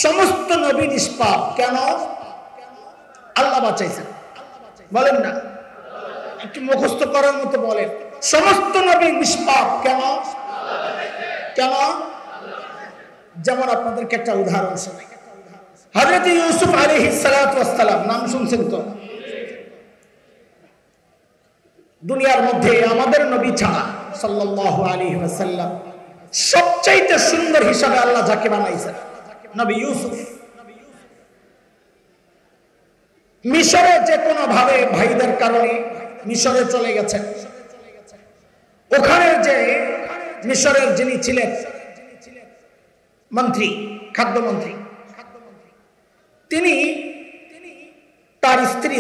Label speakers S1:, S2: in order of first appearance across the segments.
S1: সমস্ত নবী নিষ্পাপ। কেন? আল্লাহ বাঁচাইছেন। বলেন না, একটু মুখস্থ করার মতো বলেন। সমস্ত নবী নিষ্পাপ। কেন? কেন? যেমন আপনাদেরকে একটা উদাহরণ শোনাই। হযরত ইউসুফ আলাইহিস সালাতু ওয়াস সালাম, নাম শুনছেন তো? দুনিয়ার মধ্যে আমাদের নবী ছাড়া সাল্লাল্লাহু আলাইহি ওয়াসাল্লাম সবচাইতে সুন্দর হিসাবে আল্লাহ যাকে বানাইছেন, নবী ইউসুফ। মিশরে যে কোনো ভাবে ভাইদের কারণে মিশরে চলে গেছেন। ওখানে যে মিশরের যিনি ছিলেন মন্ত্রী, খাদ্যমন্ত্রী, তিনি তার স্ত্রী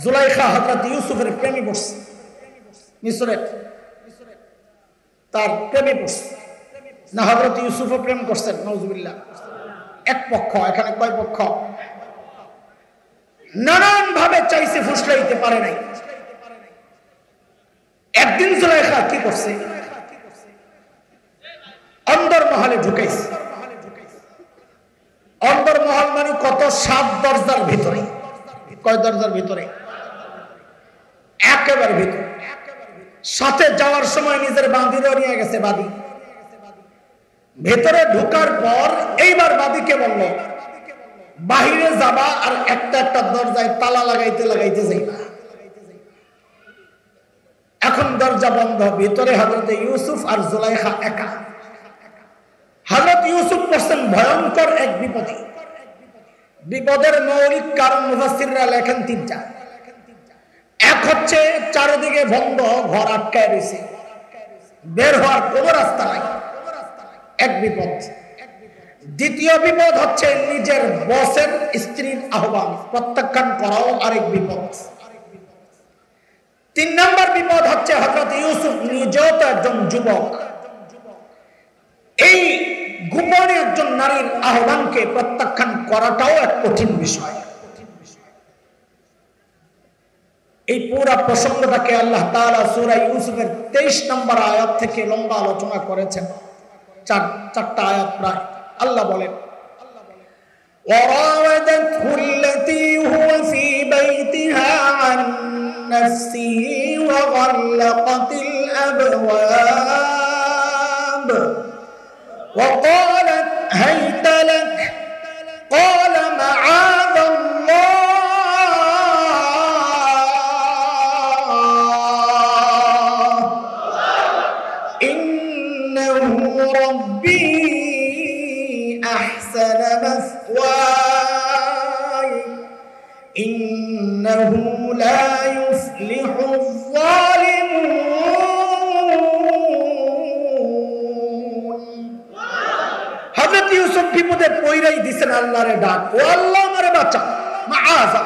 S1: জুলাইখা হযরত ইউসুফের প্রেমে পড়ছে। মিশরের তার প্রেমে পড়ছে না, হযরত ইউসুফও প্রেম করছেন। নাউজুবিল্লাহ। এক পক্ষ, এখানে কয় পক্ষ? নানান ভাবে চাইছে, ফুসলাইতে পারে নাই। একদিন জুলাইখা কি করছে? অন্দরমহলে ঢুকাইছে। অন্দরমহল মানে কত? 7 দরজার ভিতরে। কয় দরজার ভিতরে? একেবারে ভিতরে। সাথে যাওয়ার সময় নিজের বাঁধিরও নিয়ে গেছে। বাদী ভেতরে ঢোকার পর এইবার বাদীকে বলল, বাহিরে যাবা আর একটা একটা দরজায় তালা লাগাইতে লাগাইতে যাইবা। এখন দরজা বন্ধ, ভিতরে হযরত ইউসুফ আর জুলাইখা একা। হযরত ইউসুফ পড়ছেন ভয়ঙ্কর এক বিপদে। বিপদের মৌলিক কারণ মুফাসসিররা লেখেন 3টা। এক হচ্ছে চারিদিকে বন্ধ, ঘর আটকায় রয়েছে, বের হওয়ার কোনো রাস্তা নাই, এক বিপদ। দ্বিতীয় বিপদ হচ্ছে নিজের বসের স্ত্রীর আহ্বান প্রত্যাখ্যান করাও আরেক বিপদ। 3 নম্বর বিপদ হচ্ছে হযরত ইউসুফ নিজেও তো একজন যুবক। এই গোপনে একজন নারীর আহ্বানকে প্রত্যাখ্যান করাটাও এক কঠিন বিষয়। এই পুরো প্রসঙ্গটাকে আল্লাহ তাআলা সূরা ইউসুফের 23 নম্বর আয়াত থেকে লম্বা আলোচনা করেছেন। 4টা আয়াত প্রায়। আল্লাহ বলেন, وراودته التي هو في بيتها عن نفسه وغلقت الأبواب وقالت هيت لك قال معاذ الله إنه ربي أحسن مثواي إنه لا يفلح الظالمون। হযরত ইউসুফ বিপদে পইরাই দিছেন আল্লাহরে ডাক, ও আল্লাহ আমারে বাঁচা, মাআযা।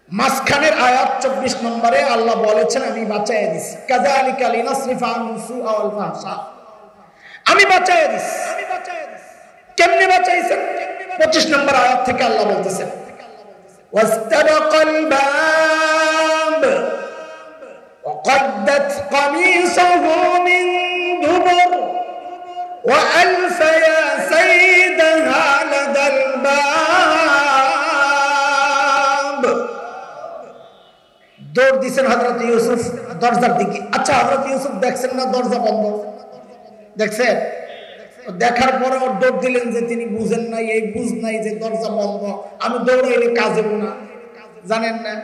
S1: মাঝখানের আয়াত 24 নম্বরে আল্লাহ বলেছেন আমি বাঁচাইয়া দিছি, কাযালিকা লিনাসরিফা আনহু সুআ ওয়াল ফাহশা। আমি বাঁচাইয়া দিছি। কেমনে বাঁচাইছেন? 25 নম্বর আয়াত থেকে আল্লাহ বলতেছেন, ওয়াস্তাবাকাল বাব ওয়াকাদ্দাত কামিসাহু মিন দুবুর ওয়া আলফা ইয়া সাইয়্যিদাহা লাদাল বাব। দৌড় দিছেন হযরত ইউসুফ দরজার দিকে। আচ্ছা, হযরত ইউসুফ দেখছেন না দরজা বন্ধ? দেখছেন? দেখার পরে ওর দৌড় দিলেন যে তিনি বুঝেন নাই, এই বুঝ নাই যে দরজা বন্ধ, আমি দৌড়াইলে কাজে না, জানেন না?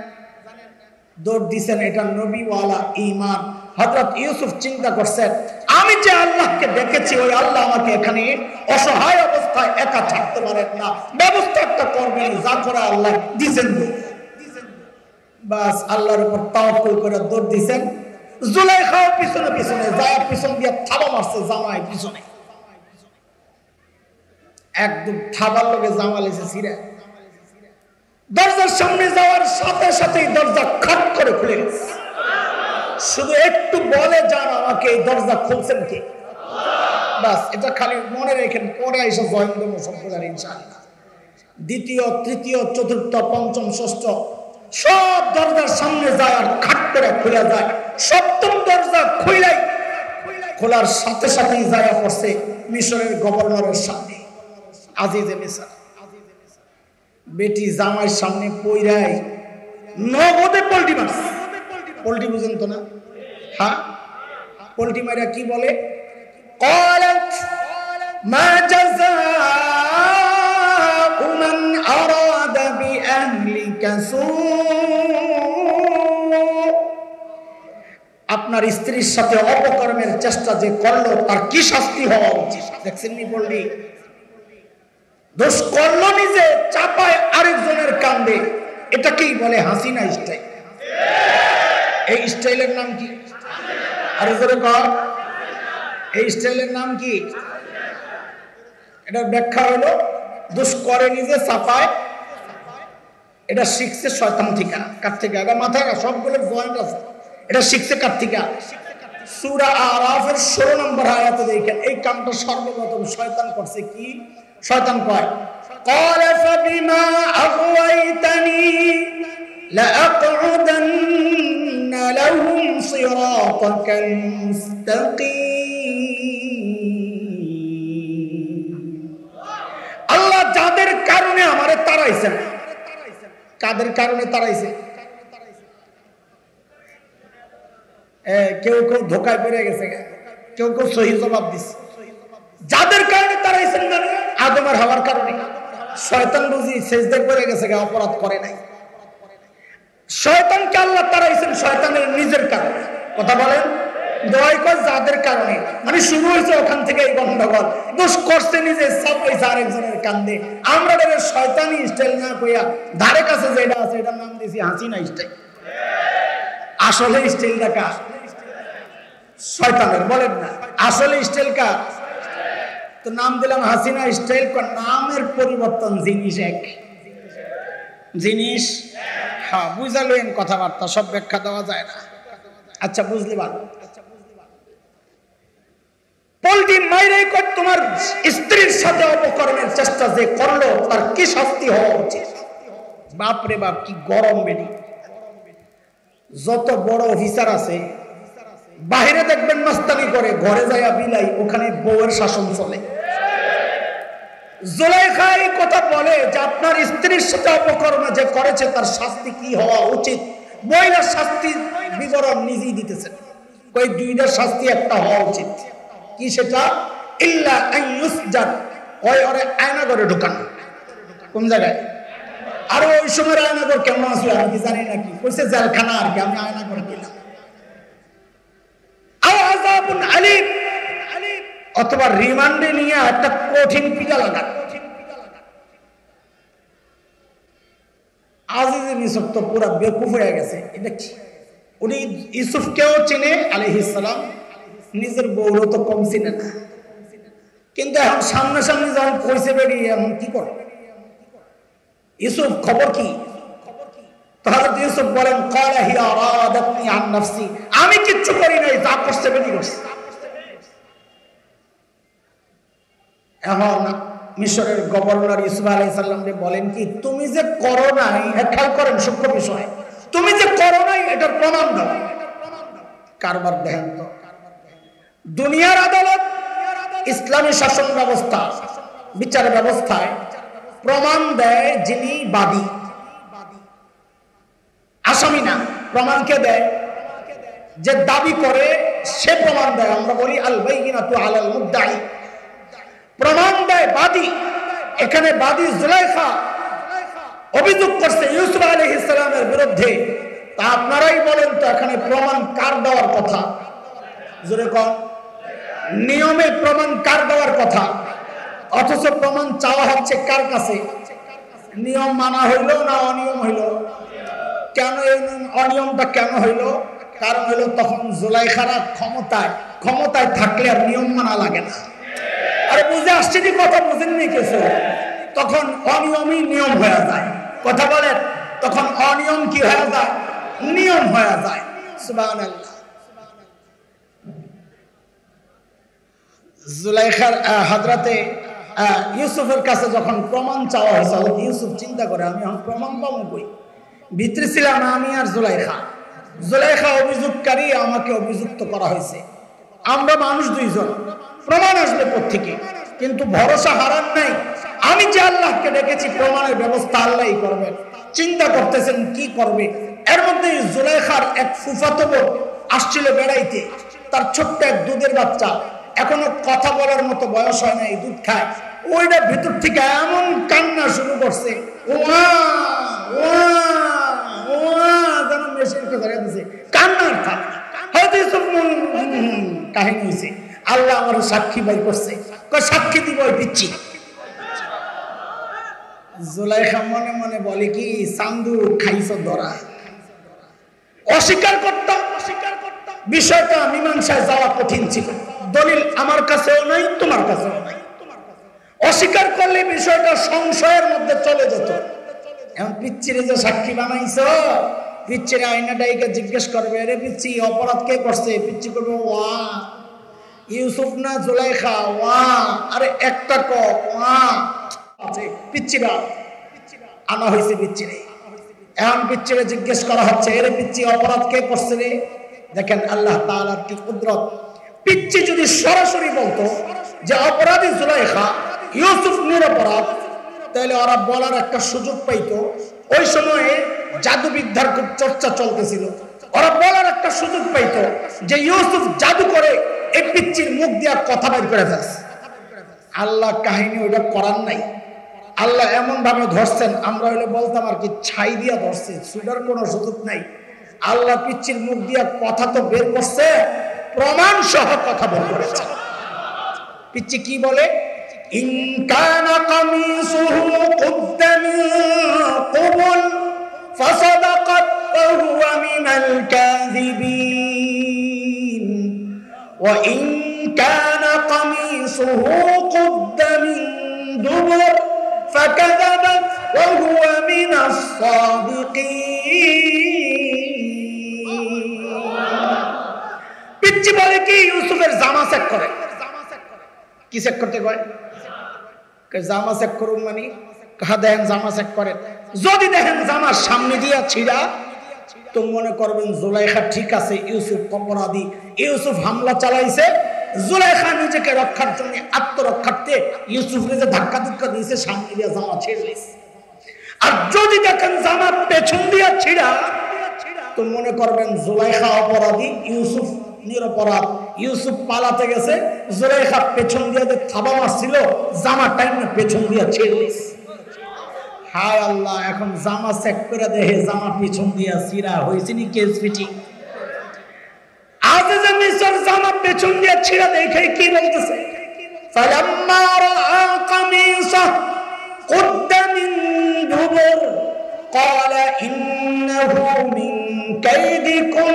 S1: দৌড় দিছেন, এটা নবীওয়ালা ঈমান। হযরত ইউসুফ চিন্তা করছেন, আমি যে আল্লাহকে দেখেছি ওই আল্লাহ আমাকে এখানে অসহায় অবস্থায় একা ছাড়তে পারেন না, ব্যবস্থা একটা করবেন, যা করে আল্লাহ দিছেন। বাস আল্লাহর উপর তাওয়াক্কুল করে দৌড় দিছেন। জুলাইখাও পিছনে পিছনে যায়, পিছন দিয়ে থাবা মারছে জামাই পিছনে। একদম থাবার লগে জামা লেছে ছিঁড়ে। দরজার সামনে যাওয়ার সাথে সাথেই দরজা খট করে খুলে গেছে। শুধু একটু বলে যান আমাকে এই দরজা খুলছেন কে? বাস এটা খালি মনে রেখেন, পরে এসে জয়েন দেবো সম্প্রদায় ইনশাআল্লাহ। দ্বিতীয়, তৃতীয়, চতুর্থ, পঞ্চম, ষষ্ঠ সব দরজার সামনে যায় আর খাট করে খুলে যায়। সপ্তম দরজা খুইলাই খোলার সাথে সাথেই জায়গা পড়ছে মিশরের গভর্নরের সামনে, আজিজে মিসর। বেটি জামাইয়ের সামনে পইরাই নগদে পোল্টি মারছে। পোল্টি বুঝেন তো না? হ্যাঁ, পোল্টি মাইরা কি বলে, قالت ما جزاء من أراد بأهلك سوء, আপনার স্ত্রীর সাথে অপকর্মের চেষ্টা যে করলো তার কি শাস্তি হওয়া উচিত? দেখছেন নি বললি, দোষ করলো নিজে, চাপায় আরেকজনের কান্দে। এটাকেই বলে হাসিনা স্টাইল। এই স্টাইলের নাম কি? আরে জোরে কর, এই স্টাইলের নাম কি? এটার ব্যাখ্যা হলো দোষ করে নিজে, চাপায়। এটা শিখছে শয়তান থেকে। কার থেকে? এটা মাথায় সবগুলো পয়েন্ট আছে। এটা শিখছে কার থেকে? সূরা আরাফের 16 নম্বর আয়াতে দেখেন এই কামটা সর্বপ্রথম শয়তান করছে। কি শয়তান কয়? قال فبما أغويتني لأقعدن لهم صراطك المستقيم। আল্লাহ যাদের কারণে আমারে তাড়াইছেন, কাদের কারণে তাড়াইছে? কেউ কেউ ধোকায় পড়ে গেছে, কেউ কেউ সহি জবাব দিচ্ছে। যাদের কারণে তাড়াইছেন মানে আদম আর হাওয়ার কারণে। শয়তান বুঝি সেজদায় পড়ে গেছে, অপরাধ করে নাই। শয়তানকে আল্লাহ তাড়াইছেন শয়তানের নিজের কারণে। কথা বলেন, দয় কর যাদের কারণে, মানে শুরু হয়েছে ওখান থেকে এই গন্ডগোল। দোষ করছে নিজে, সব হয়েছে আরেকজনের কান্দে। আমরা শয়তানি স্টাইল না কইয়া ধারে কাছে যেটা আছে এটার নাম দিয়েছি হাসিনা স্টাইল। আসলে স্টাইলটা কার? শয়তানের। বলেন না আসলে স্টাইল কার? তো নাম দিলাম হাসিনা স্টাইল। নামের পরিবর্তন, জিনিস এক। জিনিস হ্যাঁ বুঝালেন, কথাবার্তা সব ব্যাখ্যা দেওয়া যায় না। আচ্ছা বুঝলি ভালো। পোল্টি মাইরাই কর তোমার স্ত্রীর সাথে অপকর্মের চেষ্টা যে করলো তার কি শাস্তি হওয়া উচিত? বাপরে বাপ, কি গরম বেডি। যত বড় অফিসার আছে বাহিরে দেখবেন মাস্তানি করে, ঘরে যায় বিলাই, ওখানে বউয়ের শাসন চলে। জুলাইখা এই কথা বলে যে আপনার স্ত্রীর সাথে অপকর্ম যে করেছে তার শাস্তি কি হওয়া উচিত। বইয়ের শাস্তি বিবরণ নিজেই দিতেছেন। কই দুইটা শাস্তি একটা হওয়া উচিত। কি সেটা? ইল্লা আন ইউসজান, ওই ওরে আয়না করে ঢোকানো। কোন জায়গায়? আর ওই সময় আয়না করে কেমন আসলে আমি জানি নাকি, কইছে জেলখানা আর কি, আমি আয়না করে দিলাম। অথবা রিমান্ডে নিয়ে একটা কঠিন পিটা লাগা। আজিজে মিসর তো পুরা বেকুফ হয়ে গেছে। এটা কি? উনি ইউসুফকেও চেনে আলাইহিস সালাম, নিজের বউরও তো কম চিনে না। কিন্তু এখন সামনাসামনি যখন কইছে বেরিয়ে এখন কি করে? ইউসুফ খবর কি? তাহলে ইউসুফ বলেন ক্বালা হিয়া রাদাতনি আন নাফসি, আমি কিচ্ছু করি নাই, যা করছে বেরিয়ে করছে। এখন মিশরের গভর্নর ইউসুফ আলাইহিস সালামকে বলেন কি, তুমি যে করো নাই, খেয়াল করেন সূক্ষ্ম বিষয়, তুমি যে করো নাই এটার প্রমাণ দাও। কারবার দেখেন তো, দুনিয়ার আদালত, ইসলামী শাসন ব্যবস্থা, বিচার ব্যবস্থায় প্রমাণ দেয় যিনি বাদী, আসামি না। প্রমাণকে দেয় যে দাবি করে, সে প্রমাণ দেয়। আমরা বলি আল বাইয়িনাতু আলাল মুদ্দাই। প্রমাণ দেয় বাদী। এখানে বাদী জুলাইখা অভিযোগ করছে ইউসুফ আলাইহিস সালামের বিরুদ্ধে। তা আপনারাই বলেন তো এখানে প্রমাণ কার দেওয়ার কথা? জোরে কোন? নিয়মে প্রমাণ কার দেওয়ার কথা? অথচ প্রমাণ চাওয়া হচ্ছে কার কাছে? নিয়ম মানা হইল না অনিয়ম হইল? কেন এই অনিয়মটা কেন হইল? কারণ হইল তখন জুলাইখারা ক্ষমতায় থাকলে আর নিয়ম মানা লাগে না। আরে বুঝে আসছে যে কথা বুঝেননি কিছু? তখন অনিয়মই নিয়ম হয়ে যায়। কথা বলেন, তখন অনিয়ম কি হয়ে যায়? নিয়ম হয়ে যায়। সুবহানাল্লাহ। জুলাইখার হযরতে ইউসুফের কাছে যখন প্রমাণ চাওয়া হয়েছে, ইউসুফ চিন্তা করে আমি এখন প্রমাণ পাবো কই? ভিতরে ছিলাম আমি আর জুলাইখা। জুলাইখা অভিযোগকারী, আমাকে অভিযুক্ত করা হয়েছে। আমরা মানুষ দুইজন, প্রমাণ আসবে কোত্থেকে, কিন্তু ভরসা হারান নাই। আমি যে আল্লাহকে ডেকেছি, প্রমাণের ব্যবস্থা আল্লাহই করবেন। চিন্তা করতেছেন কি করবে। এর মধ্যে জুলাইখার এক ফুফাতো বোন আসছিল বেড়াইতে, তার ছোট্ট এক দুধের বাচ্চা, এখনো কথা বলার মতো বয়স হয় নাই, দুধ খায়। ওইটা ভিতর থেকে এমন কান্না শুরু করছে, ওয়া ওয়া ওয়া, যেন মেশিনকে ধরে দিছে, কান্নার থাক। হয়তো এসব কাহিনী হয়েছে। আল্লাহ আমার সাক্ষী বের করছে, সাক্ষী দিব দিচ্ছি। জুলাইখা মনে মনে বলে কি, চান্দু খাইছো ধরা। অস্বীকার করতাম, বিষয়টা মীমাংসায় যাওয়া কঠিন ছিল। দলিল আমার কাছেও নাই, তোমার কাছেও নাই। অস্বীকার করলে বিষয়টা সংশয়ের মধ্যে চলে যেত। এখন পিচ্চিরে যে সাক্ষী বানাইছো, পিচ্চিরে আইনাটাইকে জিজ্ঞেস করবে, রে পিচ্ছি অপরাধ কে করছে? পিচ্ছি করবে ওয়া ইউসুফ না জুলাইখা, ওয়া আরে একটা ক ওয়া আছে। পিচ্চিরা আনা হয়েছে পিচ্চিরে। এখন পিচ্চিরে জিজ্ঞেস করা হচ্ছে, এরে পিচ্ছি অপরাধ কে করছে রে? দেখেন আল্লাহ তাআলার কি কুদরত। পিচ্চি যদি সরাসরি বলতো যে অপরাধী জুলাইখা, ইউসুফ নিরপরাধ, তাহলে ওরা বলার একটা সুযোগ পাইতো। ওই সময়ে জাদুবিদ্যার খুব চর্চা চলতেছিল, ওরা বলার একটা সুযোগ পাইতো যে ইউসুফ জাদু করে এই পিচ্চির মুখ দিয়া কথা বের করে ফেলছে। আল্লাহ কাহিনী ওইটা করার নাই। আল্লাহ এমন ভাবে ধরছেন, আমরা হইলে বলতাম আর কি ছাই দিয়া ধরছে, ছুটার কোনো সুযোগ নাই। আল্লাহ পিচ্চির মুখ দিয়া কথা তো বের করছে, প্রমাণ সহ কথা বের করেছে। পিচ্চি কি বলে? ইন কানা কামিসুহু কুদ্দা মিন ক্বাবল ফাসাদাকাত ওয়া হুয়া মিনাল কাযিবিন ওয়া ইন কানা কামিসুহু কুদ্দা মিন দুবুর ফাকাযাবাত ওয়া হুয়া মিনাস সাদিকিন। পিচ্চি বলে কি, ইউসুফের জামা চেক করে। কি চেক করতে কয়? জামা চেক করুন মানে দেখেন জামা চেক করেন। যদি দেখেন জামার সামনে দিয়া ছিড়া, তো মনে করবেন জুলাইখা ঠিক আছে, ইউসুফ অপরাধী, ইউসুফ হামলা চালাইছে। জুলাইখা নিজেকে রক্ষার জন্য, আত্মরক্ষার্থে ইউসুফকে যে ধাক্কা ধাক্কা দিয়েছে, সামনে দিয়া জামা ছিঁড়ে দিয়েছে। আর যদি দেখেন জামা পেছন দিয়া ছিড়া, তো মনে করবেন জুলাইখা অপরাধী, ইউসুফ নিরপরাধ। ইউসুফ পালাতে গেছে, জুলাইখা পেছন দিয়ে যে থাবা মারছিল, জামা টাইম পেছন দিয়া ছেড়ে দিয়েছে। হায় আল্লাহ, এখন জামা চেক করে দেখে জামা পেছন দিয়া ছিঁড়া হয়েছে নি কেস ফিটিং। আজ যে মিশর জামা পেছন দিয়া ছিঁড়া দেখে কি বলতেছে? ফালাম্মা রাআ কামিসাহু কুদ্দা মিন দুবুর ক্বালা ইন্নাহু মিন কাইদিকুম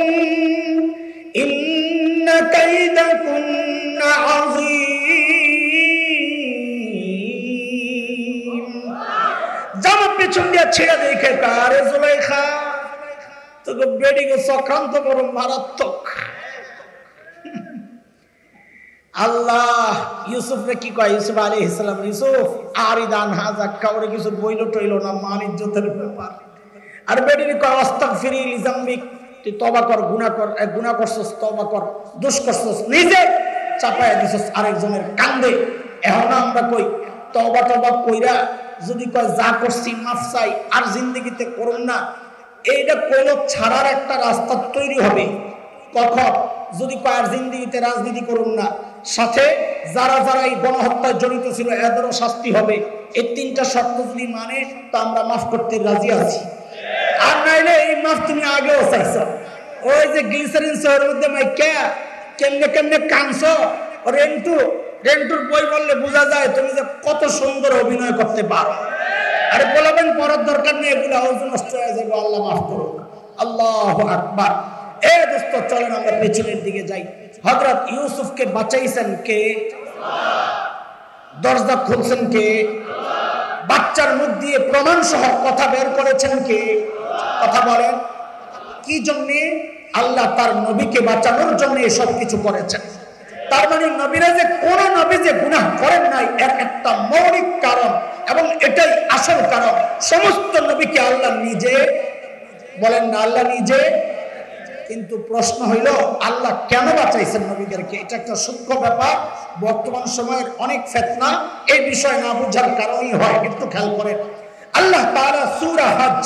S1: ইন্না কাইদাকুন্না আযীম। জামা পেছন দিয়া ছেড়ে দেখে কারে জুলাইখা, তোকে বেডিকে চক্রান্ত বড় মারাত্মক। আল্লাহ ইউসুফরে কি কয়? ইউসুফ আলাইহিস সালাম, ইউসুফ আরিদান হাজা, কাউরে কিছু বইল টইল না, মান ইজ্জতের ব্যাপার। আর বেডিকে কয় আস্তাগফিরি লিজাম্বিক, তুই তওবা কর, গুনাহ করছস, তওবা কর, দোষ করছস, নিজে চাপায়া দিছস আরেকজনের কান্দে। এখন আমরা কই তওবা কইরা যদি কয় যা করছি মাফ চাই, আর জিন্দেগিতে করুন না, এইটা কোন ছাড়ার একটা রাস্তা তৈরি হবে। কখন? যদি কয় আর জিন্দেগিতে রাজনীতি করুন না, সাথে যারা যারা এই গণহত্যায় জড়িত ছিল এদেরও শাস্তি হবে। এই তিনটা শর্ত যদি মানে, তো আমরা মাফ করতে রাজি আছি। আর নাইলে এই মাফ তুমি আগেও চাইছো। ওই যে গ্লিসারিন শহরের মধ্যে মাইকা কেমনে কেমনে কানছো, রেন্টুর বই বললে বোঝা যায় তুমি যে কত সুন্দর অভিনয় করতে পারো। আরে বলবেন পড়ার দরকার নেই, এগুলো আলোচনা নষ্ট হয়ে যাবে। আল্লাহ মাফ করুন। আল্লাহু আকবার। এ দোস্ত, চলেন আমরা পেছনের দিকে যাই। হযরত ইউসুফকে বাঁচাইছেন কে? দরজা খুলছেন কে? বাচ্চার মুখ দিয়ে প্রমাণ সহ কথা বের করেছেন কে? কথা বলেন। কি জন্যে? আল্লাহ তার নবীকে বাঁচানোর জন্য এসব কিছু করেছেন। তার মানে নবীরা যে কোন নবী যে গুনাহ করেন নাই, এর একটা মৌলিক কারণ, এবং এটাই আসল কারণ। সমস্ত নবীকে আল্লাহ নিজে বলেন না, আল্লাহ নিজে কিন্তু প্রশ্ন হইল আল্লাহ কেন বাঁচাইছেন নবীদেরকে? এটা একটা সূক্ষ্ম ব্যাপার। বর্তমান সময়ের অনেক ফিতনা এই বিষয় না বুঝার কারণেই হয়। একটু খেয়াল করেন, আল্লাহ তাআলা সূরা হজ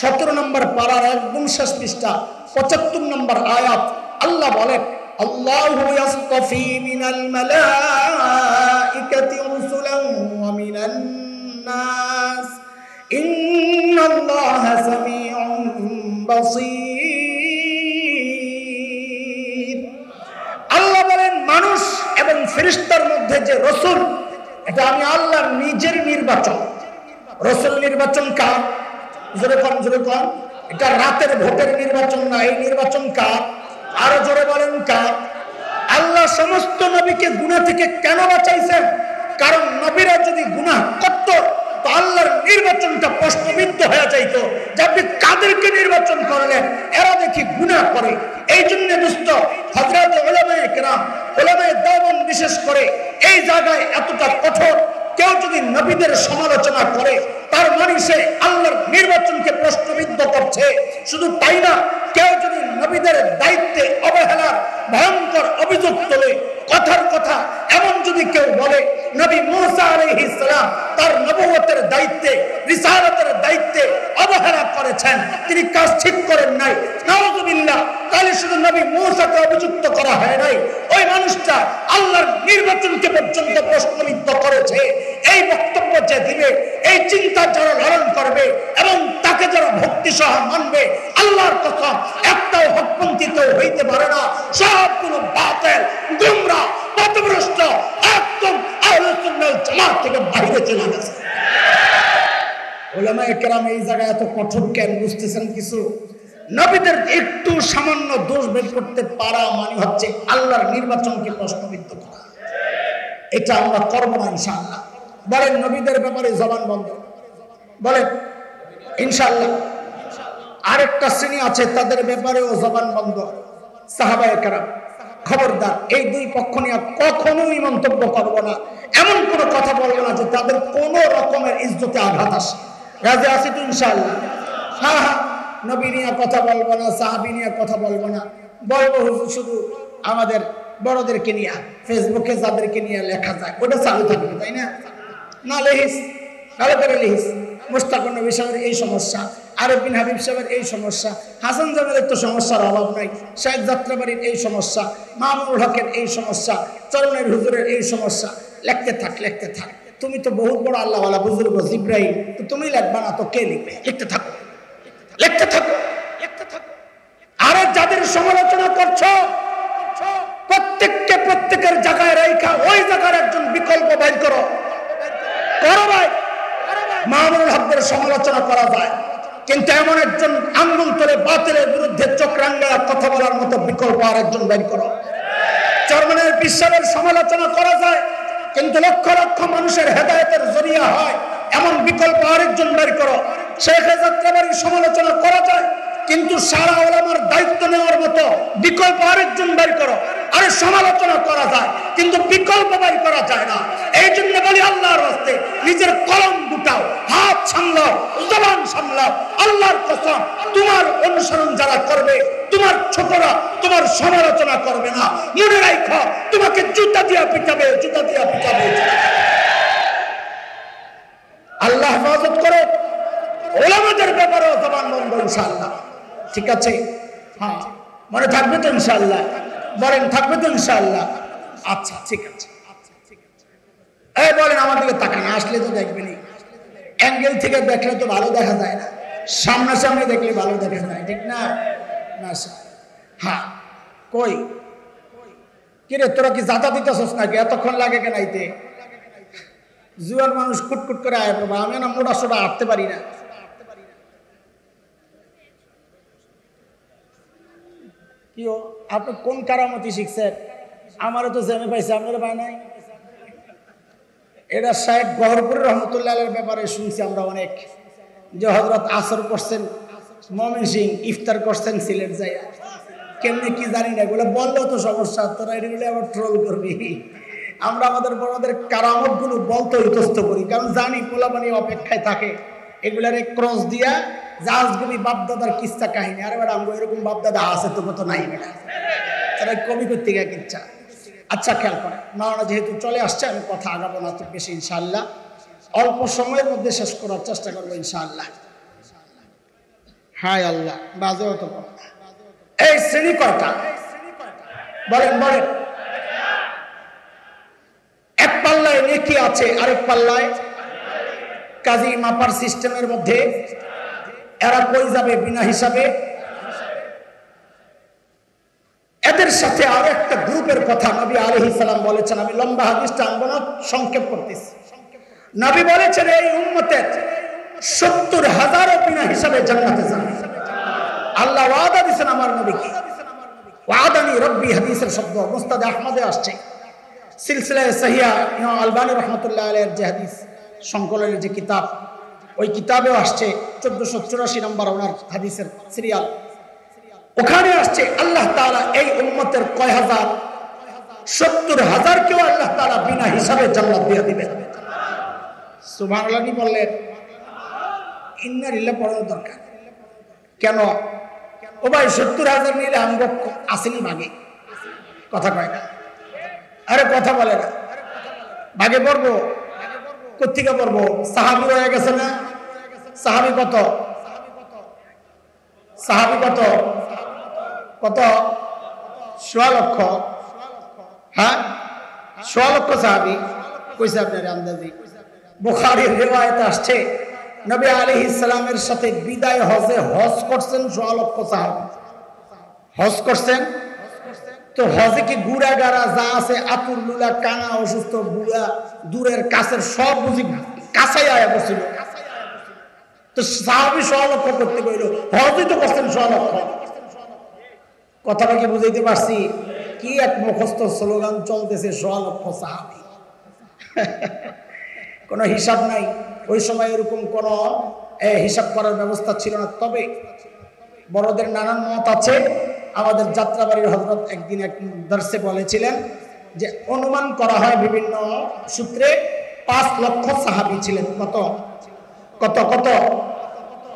S1: 17 নম্বর পারার একদম শেষ পৃষ্ঠা 75 নম্বর আয়াত আল্লাহ বলেন, আল্লাহু ইয়াসতাফি মিনাল মালাইকাতি রাসূলান ওয়া মিনান নাস ইন্নাল্লাহা সামিউন বাসীর। আল্লাহ বলেন মানুষ এবং ফেরেশতার মধ্যে যে রাসূল, এটা আমি আল্লাহর নিজের নির্বাচন। রাসূল নির্বাচন কার? জোরে কোন? এটা রাতের ভোটের নির্বাচন না। এই নির্বাচন কার? আরো জোরে বলেন কার? আল্লাহ সমস্ত নবীকে গুনাহ থেকে কেন বাঁচাইছেন? কারণ নবীরা যদি গুনাহ করত তো আল্লাহর নির্বাচনটা প্রশ্নবিদ্ধ হয়ে যাইত যে আপনি কাদেরকে নির্বাচন করলেন, এরা দেখি গুনাহ করে। এই জন্য দোস্ত হযরত উলামায়ে কেরাম, উলামায়ে দেওবন্দ বিশেষ করে এই জায়গায় এতটা কঠোর। কেউ যদি নবীদের সমালোচনা করে তার মানে সে আল্লাহর নির্বাচনকে প্রশ্নবিদ্ধ করছে। শুধু তাই না, কেউ যদি নবীদের দায়িত্বে অবহেলার ভয়ঙ্কর অভিযোগ তোলে, কথার কথা এমন যদি কেউ বলে নবী মূসা আলাইহিস সালাম তার নবুয়তের দায়িত্বে, রিসালাতের দায়িত্বে অবহেলা করেছেন, তিনি কাজ ঠিক করেন নাই, নাউযুবিল্লাহ, তাহলে শুধু নবী মূসাকে অভিযুক্ত করা হয় নাই, ওই মানুষটা আল্লাহর নির্বাচনকে পর্যন্ত প্রশ্নবিদ্ধ করেছে। এই বক্তব্য যে দিবে, এই চিন্তা যারা লালন করবে এবং তাকে যারা ভক্তি সহ মানবে, আল্লাহর কসম একটাও হকপন্থী কেউ হইতে পারে না। সবগুলো বাতিল, গুমরাহ, পথভ্রষ্ট, একদম আহলে সুন্নাহ জামাত থেকে বাইরে চলে গেছে। উলামায়ে কেরাম এই জায়গায় এত কঠোর কেন বুঝতেছেন কিছু? নবীদের একটু সামান্য দোষ বের করতে পারা মানে হচ্ছে আল্লাহর নির্বাচনকে প্রশ্নবিদ্ধ করা। এটা আমরা করব না ইনশাআল্লাহ। বলেন নবীদের ব্যাপারে জবান বন্ধ, বলেন ইনশাআল্লাহ। আরেকটা শ্রেণী আছে তাদের ব্যাপারেও জবান বন্ধ, সাহাবায়ে কেরাম। খবরদার, এই দুই পক্ষ নিয়ে কখনোই মন্তব্য করব না, এমন কোনো কথা বলবো না যে তাদের কোনো রকমের ইজ্জতে আঘাত আসে। রাজি আছি তো ইনশাআল্লাহ? হ্যাঁ, নবী নিয়ে কথা বলবো না, সাহাবী নিয়ে কথা বলবো না, বলবো শুধু আমাদের বড়দেরকে নিয়ে, ফেসবুকে যাদেরকে নিয়ে লেখা যায় ওটা চালু থাকবে, তাই না? না লেহিস, ভালো করে লেহিস। মুশতাকুর নবী সাহেবের এই সমস্যা, আরেফ বিন হাবিব সাহেবের এই সমস্যা, হাসান জামালের তো সমস্যার অভাব নাই, শাহেদ যাত্রাবাড়ির এই সমস্যা, মামুনুল হকের এই সমস্যা, চরণের হুজুরের এই সমস্যা। লিখতে থাক। তুমি তো বহুত বড় আল্লাহওয়ালা বুজুর্গ জিব্রাইল, তো তুমি লিখবা না তো কে লিখবে? লিখতে থাকো। আর যাদের সমালোচনা করছো প্রত্যেকের জায়গায় রেখা ওই জায়গার একজন বিকল্প বাইর করো ভাই। মামুনুল হকদের সমালোচনা করা যায়, কিন্তু এমন একজন আঙ্গুল তোলে বাতিলের বিরুদ্ধে চোখ রাঙ্গায়া কথা বলার মতো বিকল্প আর একজন বাইর করো। চরমনের বিশ্বাসের সমালোচনা করা যায়, কিন্তু লক্ষ লক্ষ মানুষের হেদায়েতের জরিয়া হয় এমন বিকল্প আরেকজন বের করো। শেখ যাত্রাবাড়ির সমালোচনা করা যায়, কিন্তু সারা ওলামার দায়িত্ব নেওয়ার মতো বিকল্প আরেকজন বের করো। আরে সমালোচনা করা যায়, কিন্তু বিকল্প বের করা যায় না। এই জন্য বলি আল্লাহর রাস্তে নিজের কলম গুটাও, হাত সামলাও, জবান সামলাও। আল্লাহর কসম, তোমার অনুসরণ যারা করবে, তোমার ছোটরা তোমার সমালোচনা করবে না। মনে রাখো, তোমাকে জুতা দিয়া পিটাবে। আল্লাহ হেফাজত করো। ওলামাদের ব্যাপারেও জবান বন্ধ ইনশাআল্লাহ। ঠিক আছে? হ্যাঁ, মনে থাকবে তো ইনশাআল্লাহ? বলেন থাকবে তো ইনশাআল্লাহ? আচ্ছা, ঠিক আছে। এই বলেন আমার দিকে তাকান, আসলে তো দেখবেনই। অ্যাঙ্গেল থেকে দেখলে তো ভালো দেখা যায় না, সামনাসামনি দেখলে ভালো দেখা যায়, ঠিক না? হ্যাঁ, কই কিরে তোরা কি জাতা দিতেছস নাকি? এতক্ষণ লাগে কেন আইতে? জুয়ার মানুষ কুটকুট করে আয় বাবা, আমি না মোটা সোটা হাঁটতে পারি না। কি আপনি কোন কারামতি শিখছেন? আমারও তো জেনে পাইছে, আপনারা পায় নাই। এটা শাহেখ গহরপুরের রহমতুল্লাহ আলাইহির ব্যাপারে শুনছি আমরা অনেক, যে হযরত আসর করছেন ময়মনসিং, ইফতার করছেন সিলেট যাইয়া। কেমনি কি জানি না, এগুলো বললেও তো সমস্যা, তোরা এগুলো আবার ট্রোল করবি। আমরা আমাদের বড়দের কারামত গুলো বলতে ইতস্ত করি, কারণ জানি পোলাপানি অপেক্ষায় থাকে, এগুলার ক্রস দিয়া জাহাজগুলি বাপদাদার কিস্সা কাহিনী। আরে বেটা আমগো এরকম বাপদাদা আছে তো কত নাই বেটা, তারা কবি করতে গিয়ে কিচ্ছা। আচ্ছা খেয়াল করে, মাওলানা যেহেতু চলে আসছে আমি কথা আগাবো না খুব বেশি ইনশাআল্লাহ, অল্প সময়ের মধ্যে শেষ করার চেষ্টা করবো ইনশাআল্লাহ। হায় আল্লাহ, বাজেও তো কথা। এই শ্রেণী কয়টা বলেন বলেন? এক পাল্লায় নেকি আছে, আরেক পাল্লায় কাজী মাপার সিস্টেমের মধ্যে এরা কই যাবে বিনা হিসাবে? এদের সাথে আরো একটা গ্রুপের কথা নবী আলাইহিস সালাম বলেছেন। আমি লম্বা হাদিসটা আনবো না, সংক্ষেপ করতেছি। নবী বলেছেন এই উম্মতের ৭০,০০০ বিনা হিসাবে জান্নাতে যাবে। আল্লাহ ওয়াদা দিয়েছেন আমার নবীকে, ওয়াদানি রব্বি, হাদিসের শব্দ মুস্তাদ আহমদে আসছে। সিলসিলায়ে সহিহা ইমাম আলবানী রাহমাতুল্লাহ আলাইহির যে হাদিস সংকলনের যে কিতাব, ওই কিতাবেও আসছে ১৪৮৪ নম্বর ওনার হাদিসের সিরিয়াল। ওখানে আসছে আল্লাহ তাআলা এই উম্মতের কয় হাজার, ৭০,০০০ কেও আল্লাহ তাআলা বিনা হিসাবে জান্নাত দিয়ে দিবেন। সুবহানাল্লাহ বললেন, ইন্না লিল্লাহি পড়ার দরকার কেন? ও ভাই ৭০,০০০ নিলে আমগো আসেনি ভাগে, কথা কয় না। আরে কথা বলে না, ভাগে পড়বো কোত্থেকে পড়বো? সাহাবী হয়ে গেছে না? সাহাবী কত? সাহাবী কত? কত? ১৬ লক্ষ। হ্যাঁ ১৬ লক্ষ সাহাবী কইছে আপনার আন্দাজি। বুখারীর রিওয়ায়াতে আসছে নবী আলাইহিস সালামের সাথে বিদায় হজে হজ করছেন ১৬ লক্ষ সাহাবী। হজ করছেন তো হজে কি গুড়া গাড়া যা আছে, আতুর লুলা কানা অসুস্থ বুড়া দূরের কাছের সব বুঝি কাছাই আয়া বসছিল। তো সাহাবী ১৬ লক্ষ করতে কইল, হজই তো করছেন ১৬ লক্ষ। কথাটা কি বুঝাইতে পারছি? কি এক মুখস্থ স্লোগান চলতেছে, ১৬ লক্ষ সাহাবী। কোনো হিসাব নাই ওই সময়, এরকম কোনো হিসাব করার ব্যবস্থা ছিল না। তবে বড়দের নানান মত আছে। আমাদের যাত্রাবাড়ির হযরত একদিন এক দর্শে বলেছিলেন যে অনুমান করা হয় বিভিন্ন সূত্রে ৫ লক্ষ সাহাবী ছিলেন। কত কত কত?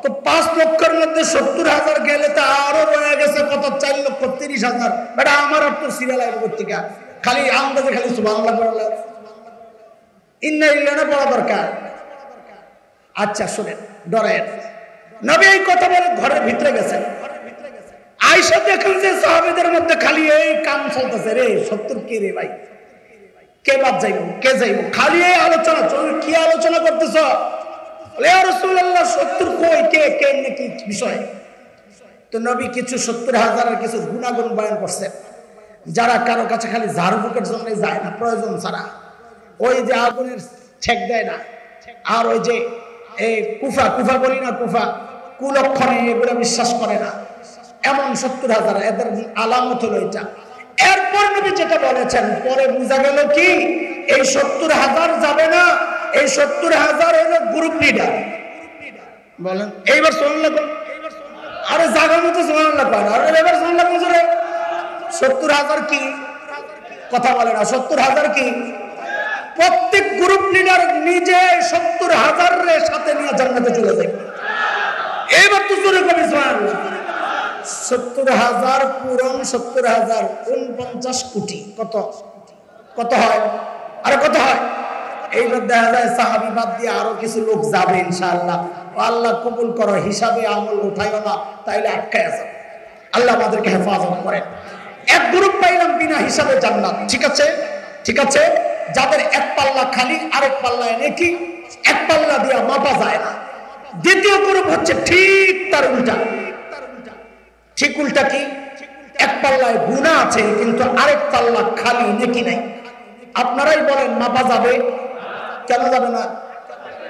S1: তো ৫ লক্ষের মধ্যে ৭০,০০০ গেলে তো আরো রয়ে গেছে কত? ৪,৩০,০০০। বেটা আমার আর তো সিরিয়াল আইব পত্রিকা, খালি আন্দাজে খালি সুবহানাল্লাহ বললেন, ইন্না লিল্লাহি না পড়া দরকার। আচ্ছা শুনেন, ডরেন। নবী এই কথা বলে ঘরের ভিতরে গেছেন। আয়েশা দেখেন যে সাহাবীদের মধ্যে খালি এই কাম চলতেছে, রে ৭০ কে রে ভাই, কে বাদ যাইব, কে যাইব, খালি এই আলোচনা। কি আলোচনা করতেছ? বলে ইয়া রাসূলুল্লাহ ৭০ কই, কে কে কি বিষয়? তো নবী কিছু ৭০,০০০ কিছু গুণাগুণ বয়ান করছেন, যারা কারো কাছে খালি ঝাড়ু ফুকের জন্য যায় না, প্রয়োজন ছাড়া। ওই যে আগুনের ছেক দেয় না, আর ওই যে এই কুফা কুফা বলি না, কুফা কুলক্ষণে এগুলো বিশ্বাস করে না, এমন ৭০,০০০। এদের আলামত হলো এটা। এরপর নবী যেটা বলেছেন, পরে বোঝা গেল কি এই ৭০,০০০ যাবে না, এই ৭০,০০০ হলো গ্রুপ লিডার। বলেন এইবার সুবহানাল্লাহ। আরে জায়গা মতো সুবহানাল্লাহ কয় না, আরে এবার সুবহানাল্লাহ বুঝরে। ৭০,০০০ কি কথা বলে না? ৭০,০০০ কি? প্রত্যেক গ্রুপ লিডার নিজে ৭০,০০০ সাথে নিয়ে জান্নাতে চলে যায়। এইবার তো জোরে কবি সুবহানাল্লাহ। ৭০,০০০ পূরণ ৭০,০০০ ৪৯ কোটি। কত কত হয়? আরে কত হয়? এইবার দেখা যায় সাহাবী বাদ দিয়ে আরো কিছু লোক যাবে ইনশাআল্লাহ। আল্লাহ কবুল করো, হিসাবে আমল উঠাইও না, তাইলে আটকায় যাবে। আল্লাহ আমাদেরকে হেফাজত করেন। এক গ্রুপ পাইলাম বিনা হিসাবে জান্নাত, ঠিক আছে ঠিক আছে। যাদের এক পাল্লা খালি, আরেক পাল্লায় নেকি, এক পাল্লা দিয়া মাপা যায় না। দ্বিতীয় গ্রুপ হচ্ছে ঠিক তার উল্টা। ঠিক উল্টা কি? এক পাল্লায় গুনাহ আছে কিন্তু আরেক পাল্লা খালি, নেকি নাই। আপনারাই বলেন মাপা যাবে? কেন যাবে না?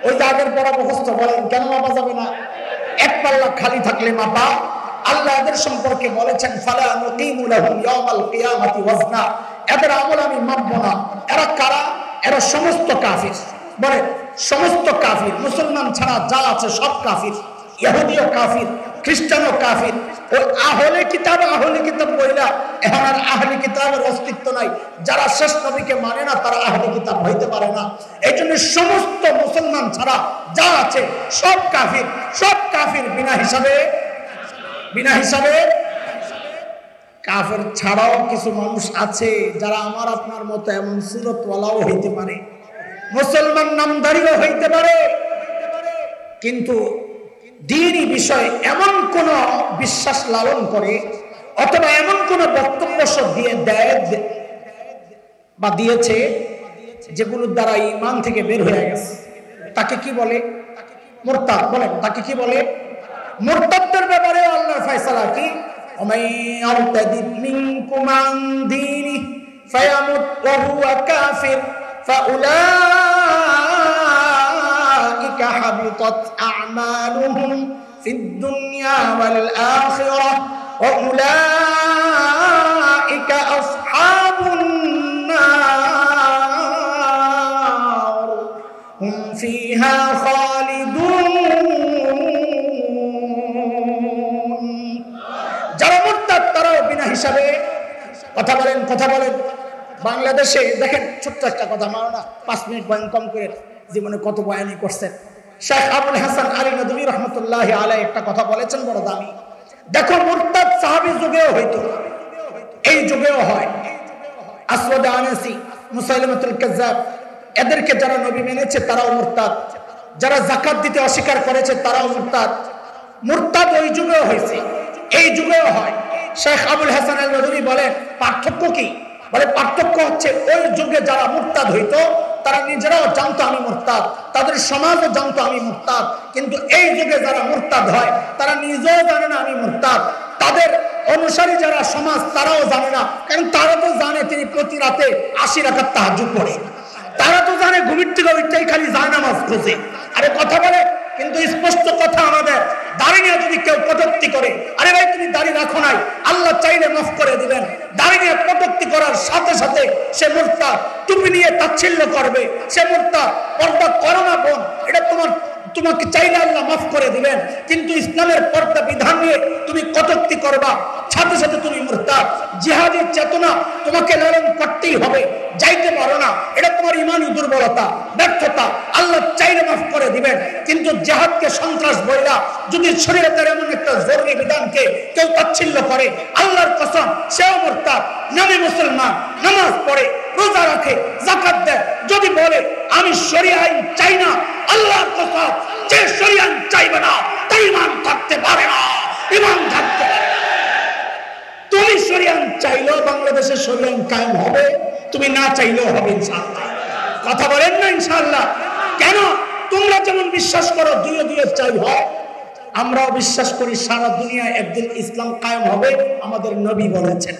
S1: ওই যে আগের পড়া মুখস্থ, বলেন কেন মাপা যাবে না? এক পাল্লা খালি থাকলে মাপা। আল্লাহ এদের সম্পর্কে বলেছেন ফালা নুকিমু লাহুম ইয়াওমাল কিয়ামাতি ওয়াজনা। এদের আমল আমি মাপবো না। এরা কারা? এরা সমস্ত কাফির। বলে সমস্ত কাফির, মুসলমান ছাড়া যা আছে সব কাফির। ইহুদিও কাফির, খ্রিস্টান ও কাফির। ওই আহলে কিতাব বইলা এখন আর আহলে কিতাবের অস্তিত্ব নাই। যারা শেষ নবীকে মানে না তারা আহলে কিতাব হইতে পারে না। এই জন্য সমস্ত মুসলমান ছাড়া যা আছে সব কাফির বিনা হিসাবে। কাফের ছাড়াও কিছু মানুষ আছে যারা আমার আপনার মতো এমন সুরতওয়ালাও হইতে পারে, মুসলমান নামধারীও হইতে পারে, কিন্তু দ্বীনি বিষয়ে এমন কোন বিশ্বাস লালন করে অথবা এমন কোন বক্তব্য দিয়ে দেয় বা দিয়েছে যেগুলোর দ্বারা ঈমান থেকে বের হয়ে গেছে, তাকে কি বলে? মুরতাদ। বলেন তাকে কি বলে? মুরতাদদের ব্যাপারে আল্লাহর ফয়সালা কি? ومن يرتد منكم عن دينه فيمت وهو كافر فأولئك حبطت أعمالهم في الدنيا والآخرة وأولئك أصحاب النار هم فيها خالدون। হিসাবে কথা বলেন। বাংলাদেশে দেখেন, ছোট্ট একটা কথা, মানো না 5 মিনিট বয়ান কম করে, জীবনে কত বয়ানই করছেন। শেখ আবুল হাসান আলী নদভী রহমতুল্লাহি আলাইহি একটা কথা বলেছেন বড় দামি। দেখো, মুরতাদ সাহাবী যুগেও হইতো, এই যুগেও হয়। আসওয়াদ আনাসি, মুসাইলামাতুল কাজ্জাব, এদেরকে যারা নবী মেনেছে তারাও মুরতাদ, যারা যাকাত দিতে অস্বীকার করেছে তারাও মুরতাদ। মুরতাদ ওই যুগেও হয়েছে, এই যুগেও হয়। শেখ আবুল হাসান আল নদভী বলেন পার্থক্য কি? বলে পার্থক্য হচ্ছে ওই যুগে যারা মুরতাদ হইতো তারা নিজেরাও জানতো আমি মুরতাদ, তাদের সমাজও জানতো আমি মুরতাদ, কিন্তু এই যুগে যারা মুরতাদ হয় তারা নিজেও জানে না আমি মুরতাদ, তাদের অনুসারী যারা সমাজ তারাও জানে না। কারণ তারা তো জানে তিনি প্রতি রাতে 80 রাকাত তাহাজ্জুদ পড়ে, তারা তো জানে ঘুমের থেকে ওইটাই খালি জায়নামাজ খোঁজে। আরে কথা বলে, কিন্তু স্পষ্ট কথা আমাদের, দাড়ি নিয়ে যদি কেউ কটূক্তি করে, আরে ভাই তুমি দাড়ি রাখো নাই, আল্লাহ চাইলে মাফ করে দিবেন। দাড়ি নিয়ে কটূক্তি করার সাথে সাথে সে মুরতাদ। টুপি নিয়ে তাচ্ছিল্য করবে, সে মুরতাদ। পর্দা করো না বোন, এটা তোমাকে চাইলে আল্লাহ মাফ করে দিবেন, কিন্তু ইসলামের পর্দা বিধান নিয়ে তুমি কটূক্তি করবা, সাথে সাথে তুমি মুরতাদ। জিহাদি চেতনা তোমাকে লালন করতেই হবে, যাইতে পারো না, এটা তোমার ইমানি দুর্বলতা, ব্যর্থতা। আল্লাহ চাইলে মাফ করে দিবেন, কিন্তু জিহাদকে সন্ত্রাস বইলা যদি শরীয়তের এমন একটা জরুরি বিধানকে কেউ তাচ্ছিল্য করে, আল্লাহর কসম সেও মুরতাদ। নামে মুসলমান, নামাজ পড়ে, রোজা রাখে, যাকাত দেয়, যদি বলে আমি শরিয়া আইন চাই না, আল্লাহর কসম যে শরিয়া আইন চাইবে না তার ঈমান থাকতে পারে না, ঈমান থাকতে পারে না। তুমি শরিয়া আইন চাইলেও বাংলাদেশে শরিয়া আইন কায়েম হবে, তুমি না চাইলেও হবে ইনশাআল্লাহ। কথা বলেন না ইনশাআল্লাহ? কেন? তোমরা যেমন বিশ্বাস করো দুয়ে চাই হয়, আমরাও বিশ্বাস করি সারা দুনিয়ায় একদিন ইসলাম কায়েম হবে, আমাদের নবী বলেছেন।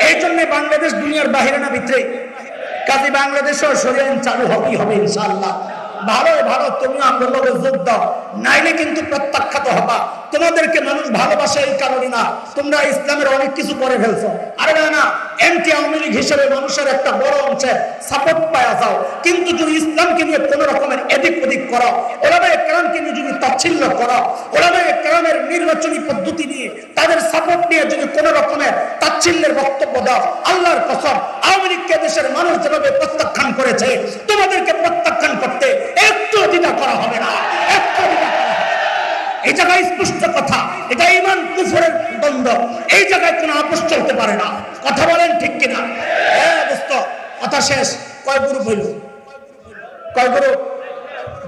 S1: এই জন্য বাংলাদেশ দুনিয়ার বাহিরে না ভিতরে, কাজে বাংলাদেশেও শরিয়া আইন চালু হবেই হবে ইনশাআল্লাহ। ভালো তুমি আমাদের লোকের যোগ দাও, নাইলে কিন্তু প্রত্যাখ্যাত হবা। তোমাদেরকে মানুষ ভালোবাসে এই কারণে না, তোমরা ইসলামের অনেক কিছু করে ফেলছো। আরে না, এমটি আওয়ামী লীগ হিসেবে মানুষের একটা বড় অংশে সাপোর্ট পাওয়া যাও, কিন্তু যদি ইসলামকে নিয়ে কোন রকমের এদিক ওদিক করো, ওলামায়ে কেরামকে নিয়ে যদি তাচ্ছিল্য করো, ওলামায়ে কেরামের নির্বাচনী পদ্ধতি নিয়ে তাদের সাপোর্ট নিয়ে যদি কোন রকমের তাচ্ছিল্যের বক্তব্য দাও, আল্লাহর কসম আওয়ামী লীগকে দেশের মানুষ যেভাবে প্রত্যাখ্যান করেছে, তোমাদেরকে প্রত্যাখ্যান করতে একটু দ্বিধা করা হবে না, একটু দ্বিধা করা হবে। এই জায়গায় স্পষ্ট কথা, এটা ঈমান কুফরের দ্বন্দ্ব, এই জায়গায় কোনো আপোষ চলতে পারে না। কথা বলেন ঠিক কিনা? হ্যাঁ দোস্ত, কথা শেষ। কয় গ্রুপ হইল? কয় গ্রুপ?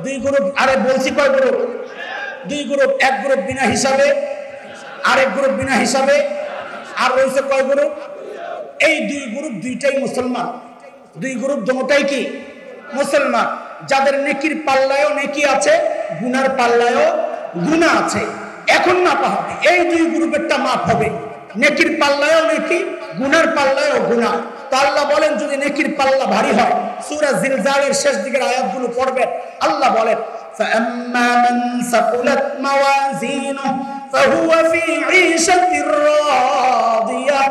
S1: 2 গ্রুপ। আরে বলছি কয় গ্রুপ? 2 গ্রুপ। এক গ্রুপ বিনা হিসাবে, আরেক গ্রুপ বিনা হিসাবে, আর রয়েছে কয় গ্রুপ? এই 2 গ্রুপ দুইটাই মুসলমান। 2 গ্রুপ দুটোটাই কি মুসলমান, যাদের নেকির পাল্লায়ও নেকি আছে, গুনার পাল্লায়ও গুনাহ আছে। এখন মাপা হবে, এই 2 গ্রুপেরটা মাপ হবে। নেকির পাল্লায়ও নেকি, গুনার পাল্লায়ও গুনাহ। তো আল্লাহ বলেন যদি নেকির পাল্লা ভারী হয়, সূরা জিলজালের শেষ দিকের আয়াতগুলো পড়বেন। আল্লাহ বলেন فَأَمَّا مَنْ ثَقُلَتْ مَوَازِينُهُ فَهُوَ فِي عِيشَةٍ رَاضِيَةٍ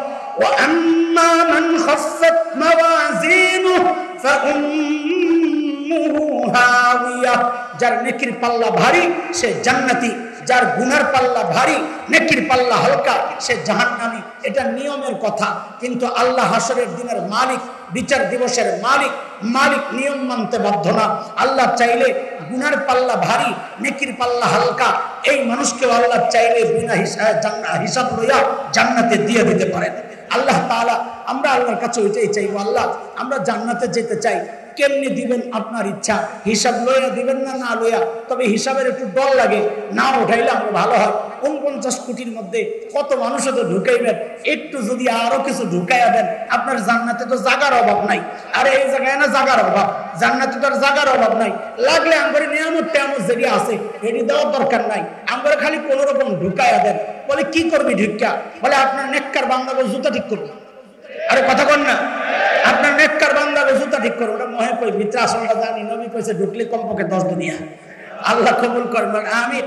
S1: وَأَمَّا مَنْ خَفَّتْ مَوَازِينُهُ فَأُمُّهُ هَاوِيَةٌ। যার নেকির পাল্লা ভারী সে জান্নাতি, যার গুনার পাল্লা ভারী নেকির পাল্লা হালকা সে জাহান্নামী। এটা নিয়মের কথা, কিন্তু আল্লাহ হাসরের দিনের মালিক, বিচার দিবসের মালিক, মালিক নিয়ম মানতে বাধ্য না। আল্লাহ চাইলে গুনার পাল্লা ভারী নেকির পাল্লা হালকা এই মানুষকেও আল্লাহ চাইলে বিনা হিসাব লইয়া জান্নাতে দিয়ে দিতে পারেন। আল্লাহ তাআলা, আমরা আল্লাহর কাছে ওইটাই চাইবো, আল্লাহ আমরা জান্নাতে যেতে চাই, কেমনি দিবেন আপনার ইচ্ছা, হিসাব লইয়া দিবেন না না লইয়া, তবে হিসাবের একটু ডর লাগে, না উঠাইলে আমরা ভালো হয়। 49 কোটির মধ্যে কত মানুষও তো ঢুকাইবেন, একটু যদি আরো কিছু ঢুকাইয়া দেন, আপনার জান্নাতে তো জাগার অভাব নাই। আর এই জায়গায় না জাগার অভাব, জান্নাতে তো আর জাগার অভাব নাই। লাগলে আমার নিয়ামত টেয়ামত যেটি আছে এটি দেওয়ার দরকার নাই, আমরা খালি কোন রকম ঢুকাইয়া দেন। বলে কি করবি ঢুকা? বলে আপনার নেককার বান্দাকে জুতা ঠিক করবো। আরে কথা কন না, আপনার নেককার বান্দাকে জুতা ঠিক করবো। ওটা মহে কই ভিতরে আসলটা জানি, নবী কইছে ঢুকলে কমপক্ষে 10 দুনিয়া। আল্লাহ কবুল করবেন, আমিন।